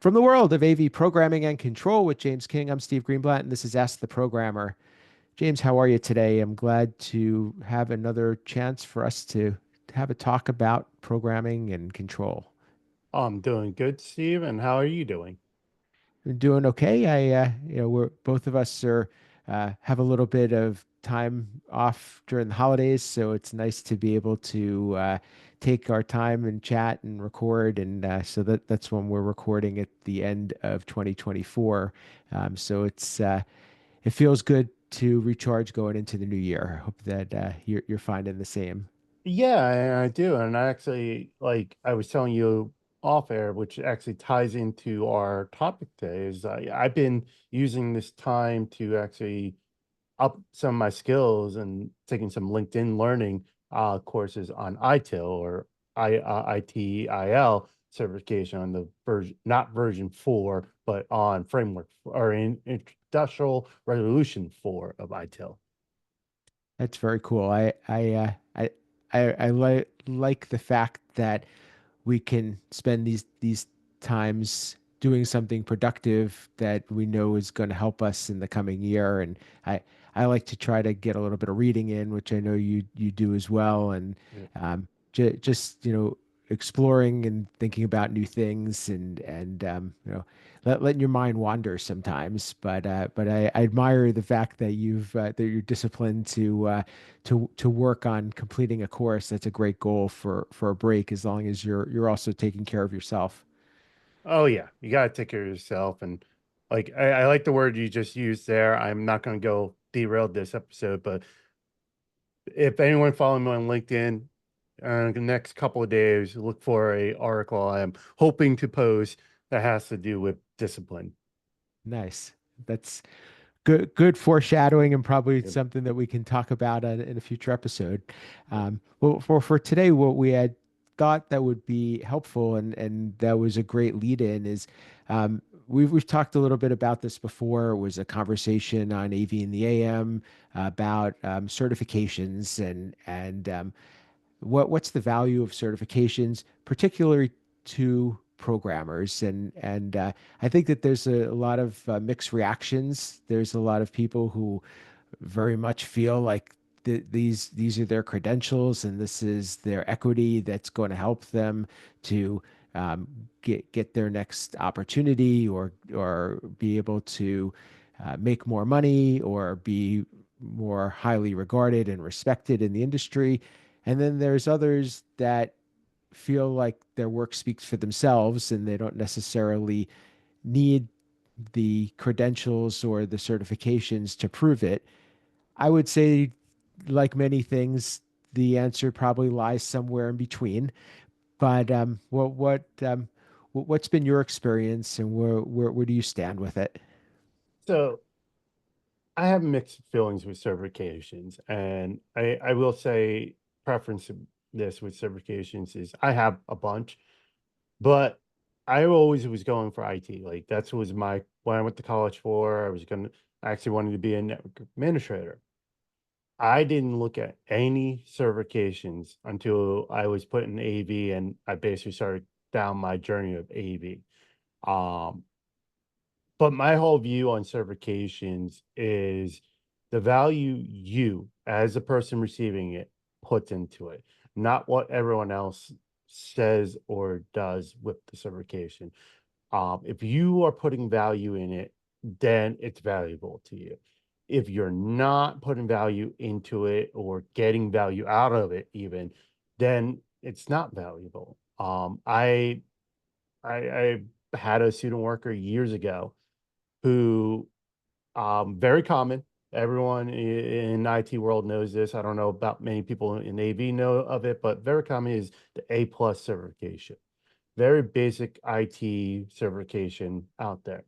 From the world of AV programming and control with James King, I'm Steve Greenblatt, and this is Ask the Programmer. James, how are you today? I'm glad to have another chance for us to have a talk about programming and control. I'm doing good, Steve. And how are you doing? I'm doing okay. We're both of us are have a little bit of time off during the holidays, so it's nice to be able to take our time and chat and record. And so that's when we're recording at the end of 2024. So it feels good to recharge going into the new year. I hope that you're finding the same. Yeah, I do. And I actually, like I was telling you off air, which actually ties into our topic today, is I've been using this time to actually up some of my skills and taking some LinkedIn learning courses on ITIL or ITIL certification on the version, not version 4, but on framework or in industrial resolution 4 of ITIL. That's very cool. I like the fact that we can spend these times doing something productive that we know is going to help us in the coming year. And I like to try to get a little bit of reading in, which I know you do as well. And just exploring and thinking about new things and letting your mind wander sometimes. But I admire the fact that that you're disciplined to work on completing a course. That's a great goal for a break, as long as you're also taking care of yourself. Oh yeah, you gotta take care of yourself. And like I like the word you just used there. I'm not gonna go derail this episode, but if anyone following me on LinkedIn, the next couple of days, look for a article I'm hoping to post that has to do with discipline. Nice. That's good foreshadowing, and probably Yep. something that we can talk about in a future episode. Well, for today, what we had thought that would be helpful, and that was a great lead in, is we've talked a little bit about this before. It was a conversation on AV in the AM about certifications and what's the value of certifications, particularly to programmers. And I think that there's a lot of mixed reactions. There's a lot of people who very much feel like these are their credentials and this is their equity that's going to help them to get their next opportunity, or be able to make more money, or be more highly regarded and respected in the industry. And then there's others that feel like their work speaks for themselves and they don't necessarily need the credentials or the certifications to prove it. I would say, like many things, the answer probably lies somewhere in between. But what's been your experience, and where do you stand with it? So I have mixed feelings with certifications, and I will say preference of this with certifications is I have a bunch, but I always was going for IT. Like that's was my what I went to college for. I actually wanted to be a network administrator. I didn't look at any certifications until I was put in AV and I basically started down my journey of AV. Um, but my whole view on certifications is the value you, as a person receiving it, puts into it, not what everyone else says or does with the certification. If you are putting value in it, then it's valuable to you. If you're not putting value into it or getting value out of it, even, then it's not valuable. I had a student worker years ago who very common. Everyone in IT world knows this. I don't know about many people in AV know of it, but very common is the A plus certification. Very basic IT certification out there.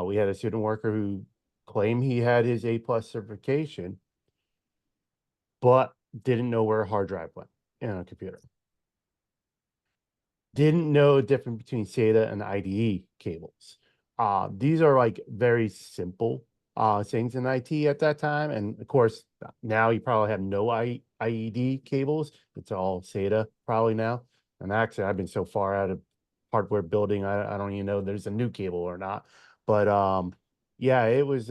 We had a student worker who claimed he had his A plus certification, but didn't know where a hard drive went in a computer. Didn't know the difference between SATA and IDE cables. These are like very simple things in IT at that time. And of course, now you probably have no IED cables. It's all SATA probably now. And actually, I've been so far out of hardware building. I don't even know if there's a new cable or not. But yeah, it was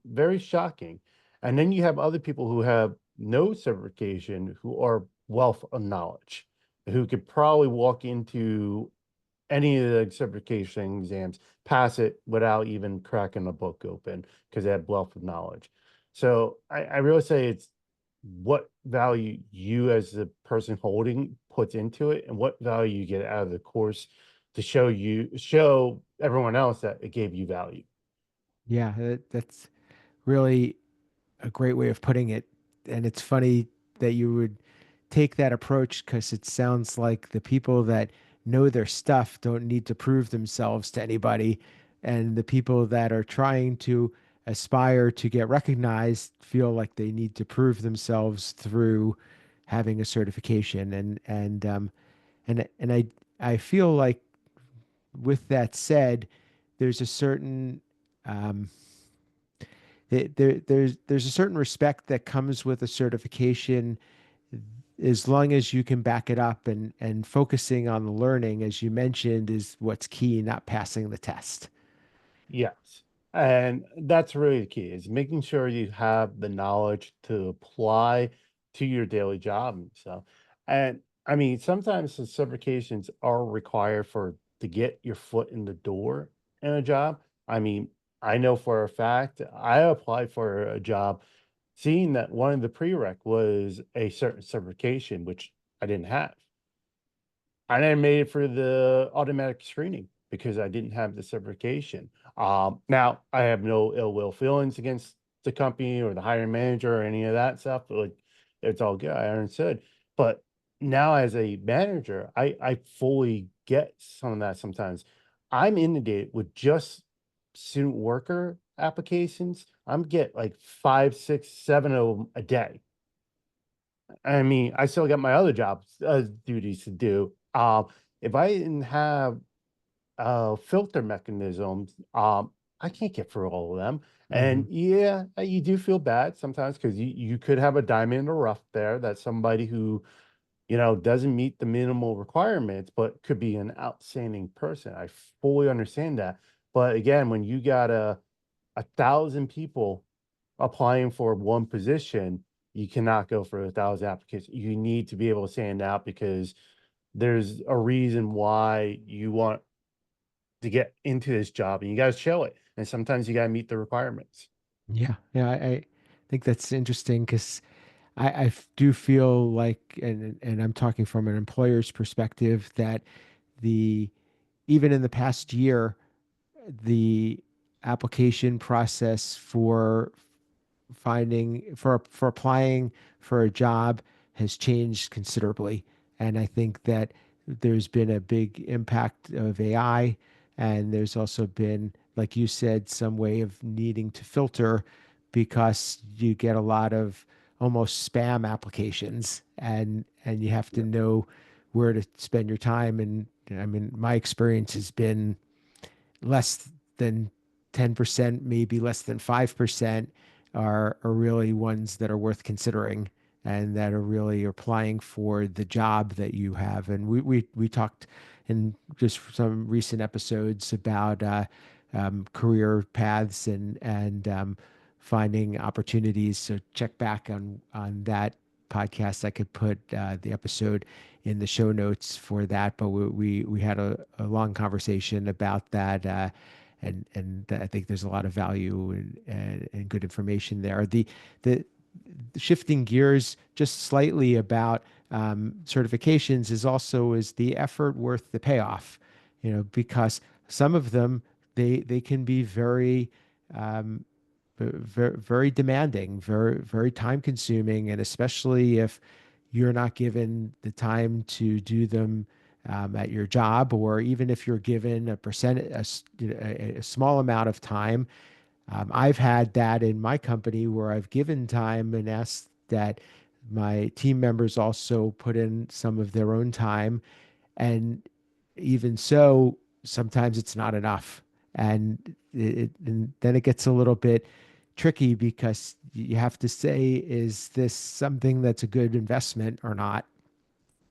very shocking. And then you have other people who have no certification who are wealth of knowledge, who could probably walk into any of the certification exams, pass it without even cracking the book open because they have wealth of knowledge. So I really say it's what value you as the person holding puts into it and what value you get out of the course to show everyone else that it gave you value. Yeah, that's really a great way of putting it. And it's funny that you would take that approach because it sounds like the people that know their stuff don't need to prove themselves to anybody. And the people that are trying to aspire to get recognized feel like they need to prove themselves through having a certification. And I feel like with that said, there's a certain um, there's a certain respect that comes with a certification as long as you can back it up, and focusing on the learning, as you mentioned, is what's key, not passing the test. Yes. And that's really the key is making sure you have the knowledge to apply to your daily job and stuff. And I mean, sometimes the certifications are required for to get your foot in the door in a job. I mean, I know for a fact I applied for a job seeing that one of the prereq was a certain certification, which I didn't have. I never made it for the automatic screening because I didn't have the certification. Now I have no ill will feelings against the company or the hiring manager or any of that stuff. Like it's all good. I understood. But now as a manager, I fully get some of that sometimes. I'm inundated with just student worker applications. I'm get like 5, 6, 7 of them a day. I mean, I still got my other jobs, duties to do. If I didn't have filter mechanisms, I can't get through all of them. Hmm. And yeah, you do feel bad sometimes because you could have a diamond in the rough there. That's somebody who, doesn't meet the minimal requirements, but could be an outstanding person. I fully understand that. But again, when you got a thousand people applying for one position, you cannot go for 1,000 applicants. You need to be able to stand out because there's a reason why you want to get into this job and you got to show it. And sometimes you got to meet the requirements. Yeah, yeah, I think that's interesting because do feel like, and I'm talking from an employer's perspective, that the even in the past year, the application process for applying for a job has changed considerably. And I think that there's been a big impact of AI, and there's also been, like you said, some way of needing to filter because you get a lot of almost spam applications, and you have to Yeah. know where to spend your time. And I mean, my experience has been less than 10%, maybe less than 5% are really ones that are worth considering and that are really applying for the job that you have. And we talked in just some recent episodes about career paths and finding opportunities. So check back on that podcast. I could put the episode in the show notes for that. But we had a long conversation about that, and I think there's a lot of value and good information there. The shifting gears just slightly about certifications is also, is the effort worth the payoff? Because some of them, they can be very very demanding, very time consuming, and especially if you're not given the time to do them at your job, or even if you're given a small amount of time. I've had that in my company where I've given time and asked that my team members also put in some of their own time, and even so, sometimes it's not enough. And then it gets a little bit tricky because you have to say, is this something that's a good investment or not?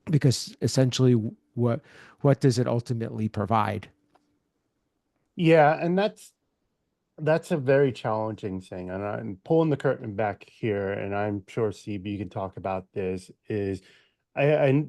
Because essentially, what what does it ultimately provide? Yeah, and that's a very challenging thing. And I'm pulling the curtain back here, and I'm sure CB can talk about this, is I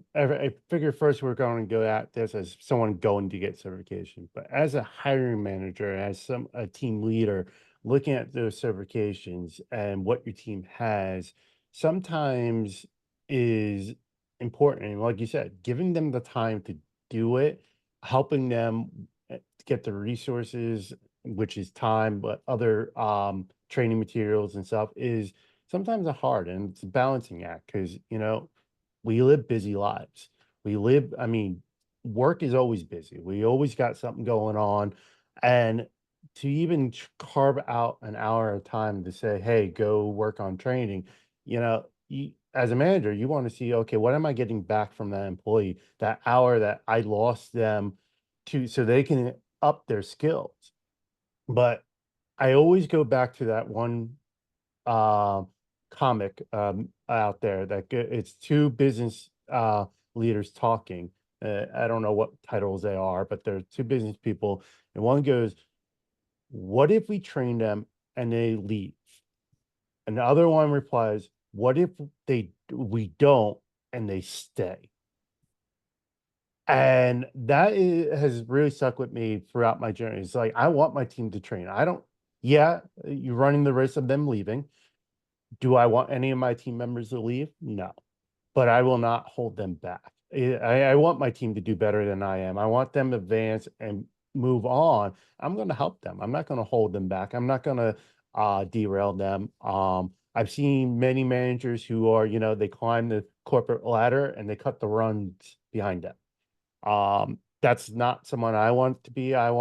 figure first we're going to go at this as someone going to get certification, but as a hiring manager, as a team leader, looking at those certifications and what your team has, sometimes is important. And like you said, giving them the time to do it, helping them to get the resources, which is time, but other training materials and stuff is sometimes a hard, and it's a balancing act because we live busy lives. I mean, work is always busy. We always got something going on. And to even carve out an hour of time to say, hey, go work on training, as a manager, you want to see, okay, what am I getting back from that employee, that hour that I lost them to, so they can up their skills. But I always go back to that one uh, comic out there it's two business leaders talking. I don't know what titles they are, but they're two business people, and one goes, "What if we train them and they leave?" And the other one replies, "What if we don't and they stay?" And has really stuck with me throughout my journey. It's like I want my team to train. I don't. Yeah, you're running the risk of them leaving. Do I want any of my team members to leave? No, but I will not hold them back. I want my team to do better than I am. I want them to advance and move on. I'm going to help them. I'm not going to hold them back. I'm not going to derail them. I've seen many managers who are, they climb the corporate ladder and they cut the runs behind them. That's not someone I want to be. I'm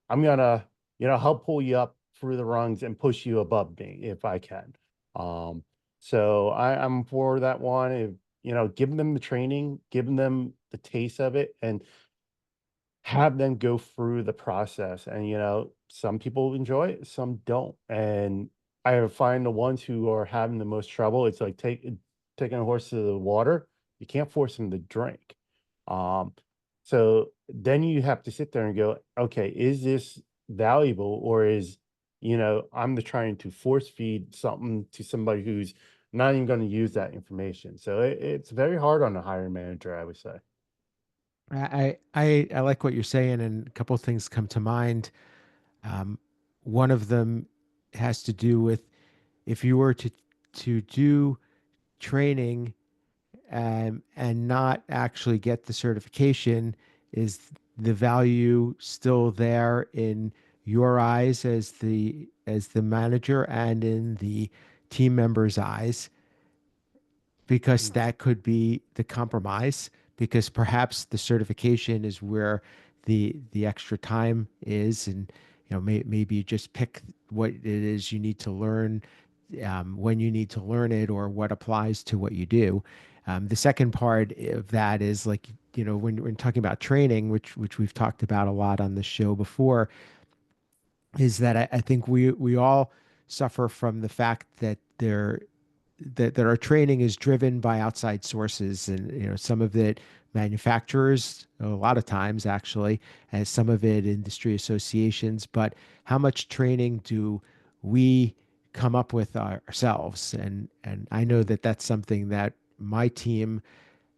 gonna, help pull you up through the rungs and push you above me if I can. Um, so I'm for that one. If, giving them the training, giving them the taste of it, and have them go through the process. And some people enjoy it, some don't. And I find the ones who are having the most trouble, it's like taking a horse to the water. You can't force them to drink. Um, so then you have to sit there and go, okay, is this valuable, or is, I'm the trying to force feed something to somebody who's not even going to use that information. So it's very hard on a hiring manager, I would say. I like what you're saying, and a couple of things come to mind. Um, one of them has to do with if you were to do training and not actually get the certification, is the value still there in your eyes as the manager and in the team members' eyes? Because that could be the compromise, because perhaps the certification is where the extra time is, and maybe you just pick what it is you need to learn, when you need to learn it, or what applies to what you do. The second part of that is, like, when talking about training, which we've talked about a lot on the show before, is that I think we all suffer from the fact that that our training is driven by outside sources, and some of it manufacturers, a lot of times actually, and some of it industry associations. But how much training do we come up with ourselves? And I know that that's something that my team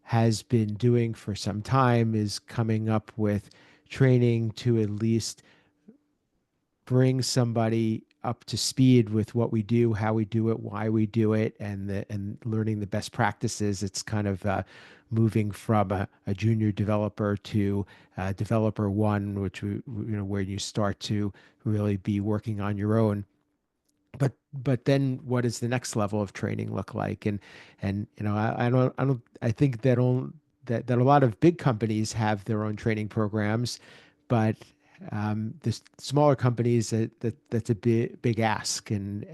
has been doing for some time, is coming up with training to at least bring somebody up to speed with what we do, how we do it, why we do it, and learning the best practices. It's kind of moving from a junior developer to developer one, which where you start to really be working on your own. But then what does the next level of training look like? And I think that a lot of big companies have their own training programs, but the smaller companies, that's a big ask, and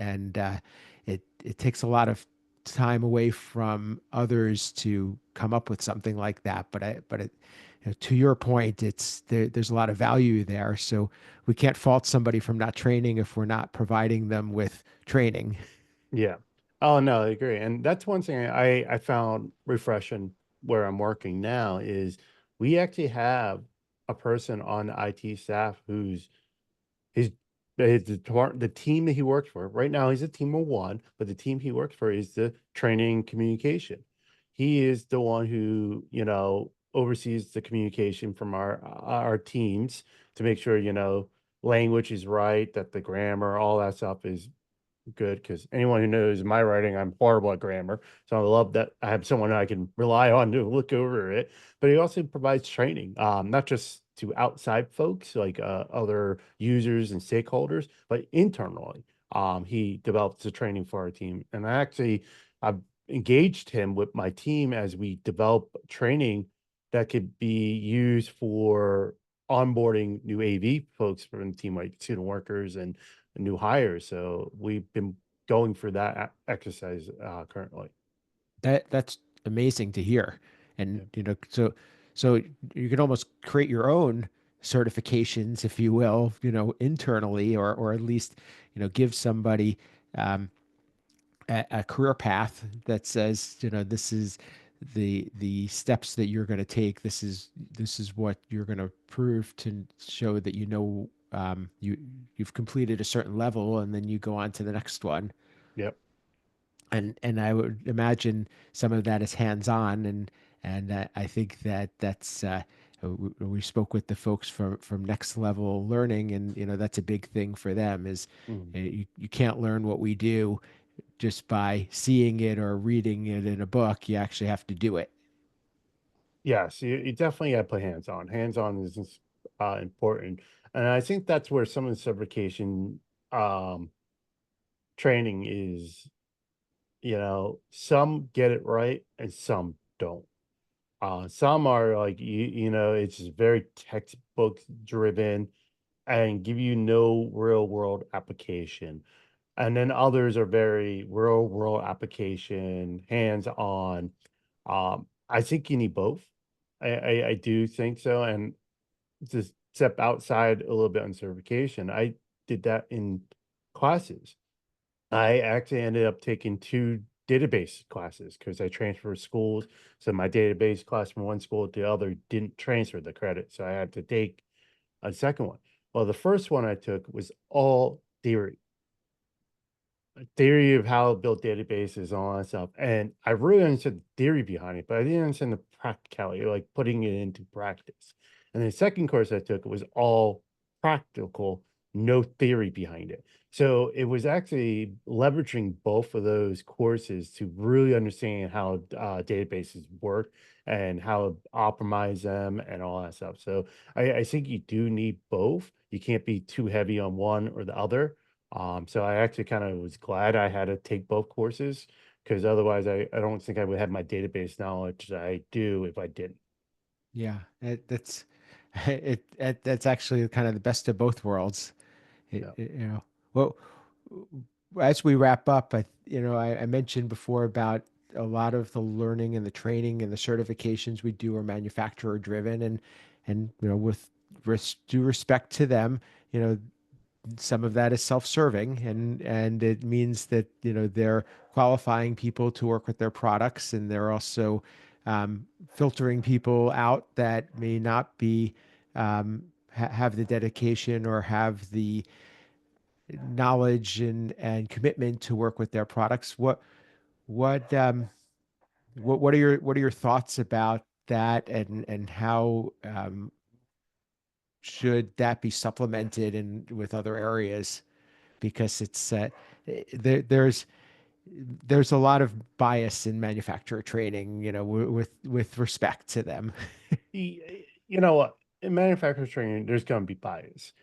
it takes a lot of time away from others to come up with something like that. To your point, there's a lot of value there. So we can't fault somebody from not training if we're not providing them with training. Yeah. Oh no, I agree. And that's one thing I found refreshing where I'm working now is We actually have a person on the IT staff who's his the team that he works for. Right now, he's a team of one, but the team he works for is the training communication. He is the one who, oversees the communication from our teams to make sure, language is right, that the grammar, all that stuff is good, because anyone who knows my writing, I'm horrible at grammar. So I love that I have someone I can rely on to look over it. But he also provides training, not just to outside folks like other users and stakeholders, but internally. He develops the training for our team, and I've engaged him with my team as we develop training that could be used for onboarding new AV folks from the team, like student workers and new hires. So we've been going through that exercise currently. That's amazing to hear. Yeah. And so you can almost create your own certifications, if you will, internally, or at least, give somebody um, a career path that says, this is the steps that you're going to take. This is what you're going to prove to show that you've completed a certain level, and then you go on to the next one. Yep. And I would imagine some of that is hands-on, and I think that's we spoke with the folks from Next Level Learning, and that's a big thing for them is Mhm. you can't learn what we do just by seeing it or reading it in a book. You actually have to do it. Yes, you definitely got to put hands on. Hands on is important, and I think that's where some of the certification um, training is. Some get it right and some don't. Some are like it's just very textbook driven and give you no real world application. And then others are very real world application, hands on. I think you need both. I do think so. And to step outside a little bit on certification, I did that in classes. I actually ended up taking two database classes because I transferred schools. So my database class from one school to the other didn't transfer the credit. So I had to take a second one. Well, the first one I took was all theory, theory of how to build databases and all that stuff. And I really understood the theory behind it, but I didn't understand the practicality, like putting it into practice. And the second course I took was all practical, no theory behind it. So it was actually leveraging both of those courses to really understand how databases work and how to optimize them and all that stuff. So I think you do need both. You can't be too heavy on one or the other. So I actually kind of was glad I had to take both courses, because otherwise I don't think I would have my database knowledge that I do if I didn't. Yeah, that's that's actually kind of the best of both worlds. Yeah. Well, as we wrap up, I mentioned before about a lot of the learning and the training and the certifications we do are manufacturer driven, and with due respect to them, you know, some of that is self-serving, and it means that they're qualifying people to work with their products, and they're also filtering people out that may not be have the dedication or have the knowledge and commitment to work with their products. What what are your thoughts about that, and how should that be supplemented in with other areas? Because it's there, there's a lot of bias in manufacturer training, with respect to them. You know what? In manufacturing training, there's going to be bias.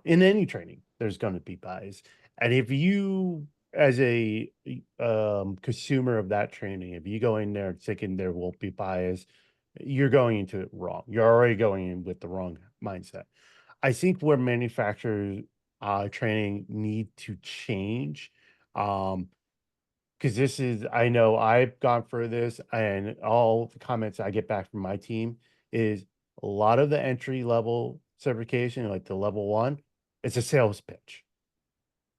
In any training, there's going to be bias. And if you, as a consumer of that training, if you go in there thinking there won't be bias, you're going into it wrong. You're already going in with the wrong mindset. I think where manufacturers training need to change, um, because this is, I know I've gone through this, and all the comments I get back from my team is a lot of the entry level certification, like the level one, it's a sales pitch.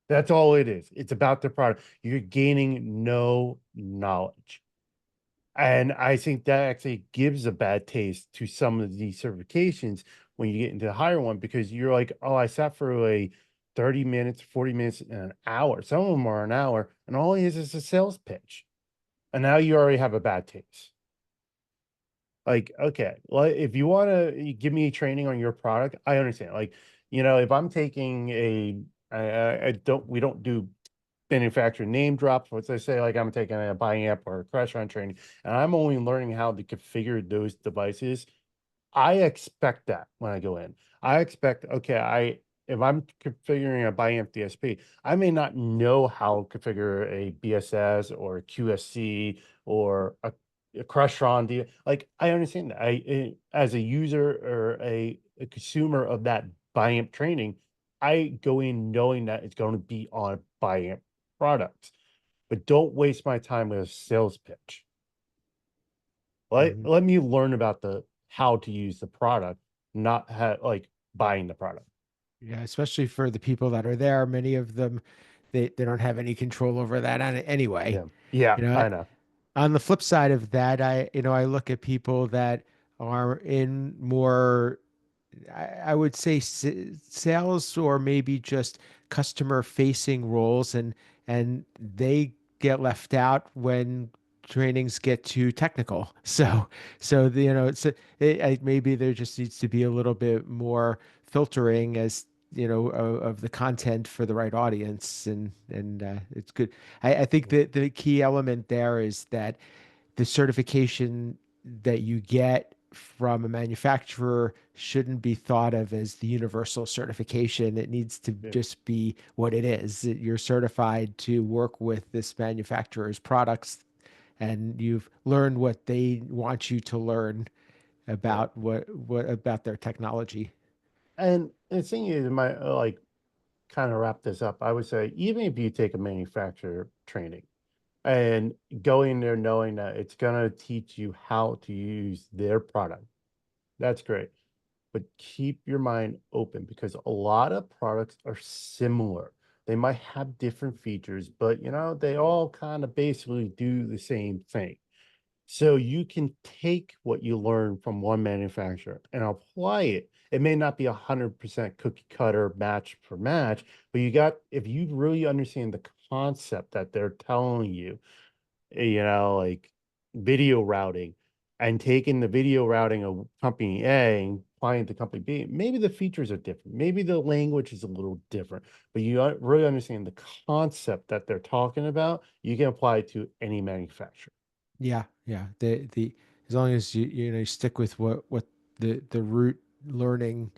That's all it is. It's about the product. You're gaining no knowledge. And I think that actually gives a bad taste to some of these certifications when you get into the higher one, because you're like, oh, I sat for a 30 minutes, 40 minutes, and an hour. Some of them are an hour, and all it is a sales pitch. And now you already have a bad taste. Like, okay, well, if you want to give me training on your product, I understand. Like, if I'm taking I don't, we don't do manufacturer name drops. Let's say, like, I'm taking a buy amp or a crash run training, and I'm only learning how to configure those devices. I expect that when I go in. I expect, okay, if I'm configuring a biamp DSP, I may not know how to configure a BSS or a QSC or a Crestron. Like, I understand that. As a user or a consumer of that biamp training, I go in knowing that it's going to be on biamp products. But don't waste my time with a sales pitch. Let Mhm. let me learn about the how to use the product, not like buying the product. Yeah, especially for the people that are there, many of them, they don't have any control over that anyway. Yeah. Yeah, You know, I know. on the flip side of that, I look at people that are in more, I would say sales or maybe just customer facing roles, and they get left out when trainings get too technical. So maybe there just needs to be a little bit more filtering as of the content for the right audience, and it's good. I think that the key element there is that the certification that you get from a manufacturer shouldn't be thought of as the universal certification. It needs to Yeah. just be what it is. You're certified to work with this manufacturer's products, and you've learned what they want you to learn Yeah. about what about their technology. And the thing is, my like kind of wrap this up. I would say, even if you take a manufacturer training and go in there knowing that it's gonna teach you how to use their product, that's great. But keep your mind open, because a lot of products are similar. They might have different features, but they all kind of basically do the same thing. So you can take what you learn from one manufacturer and apply it. It may not be 100% cookie cutter match for match, but if you really understand the concept that they're telling you, like video routing, and taking the video routing of company A and applying it to company B, maybe the features are different. Maybe the language is a little different, but you really understand the concept that they're talking about, you can apply it to any manufacturer. Yeah, yeah. The as long as you stick with what the root learning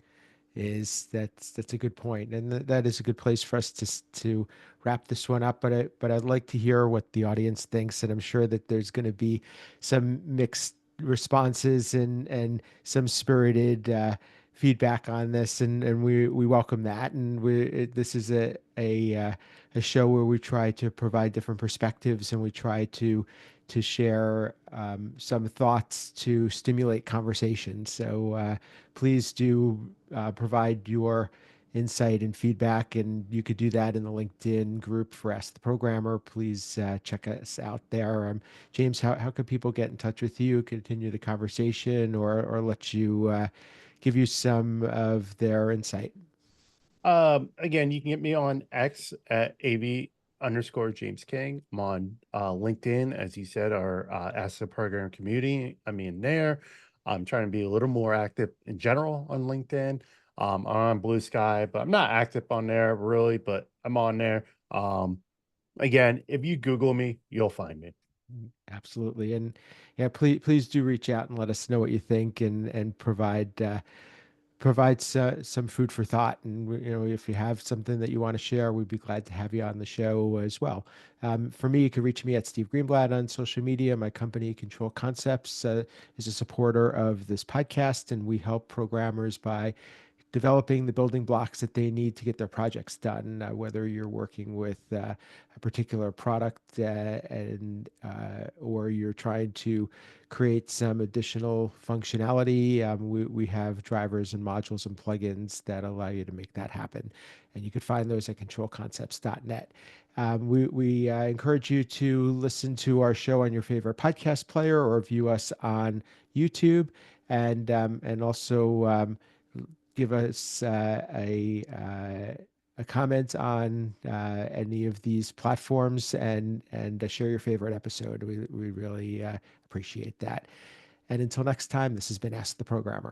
is, that's a good point, and that is a good place for us to wrap this one up. But I'd like to hear what the audience thinks, and I'm sure that there's going to be some mixed responses and some spirited feedback on this, and we welcome that. And this is a show where we try to provide different perspectives, and we try to share some thoughts to stimulate conversation. So please do provide your insight and feedback, and you could do that in the LinkedIn group for Ask the Programmer. Please check us out there. James, how can people get in touch with you, continue the conversation, or let you give you some of their insight? Again, you can get me on X at AV _James King. I'm on LinkedIn, as you said, our Ask the Program community. I'm in there. I'm trying to be a little more active in general on LinkedIn. I'm on Blue Sky, but I'm not active on there really, but I'm on there. Again, if you Google me, you'll find me. Absolutely. And yeah, please do reach out and let us know what you think, and provides some food for thought. And if you have something that you want to share, we'd be glad to have you on the show as well. For me, you can reach me at Steve Greenblatt on social media. My company, Control Concepts, is a supporter of this podcast, and we help programmers by developing the building blocks that they need to get their projects done, whether you're working with a particular product or you're trying to create some additional functionality. We have drivers and modules and plugins that allow you to make that happen. And you could find those at controlconcepts.net. We encourage you to listen to our show on your favorite podcast player or view us on YouTube, and also give us a comment on any of these platforms, and share your favorite episode. We really appreciate that. And until next time, this has been Ask the Programmer.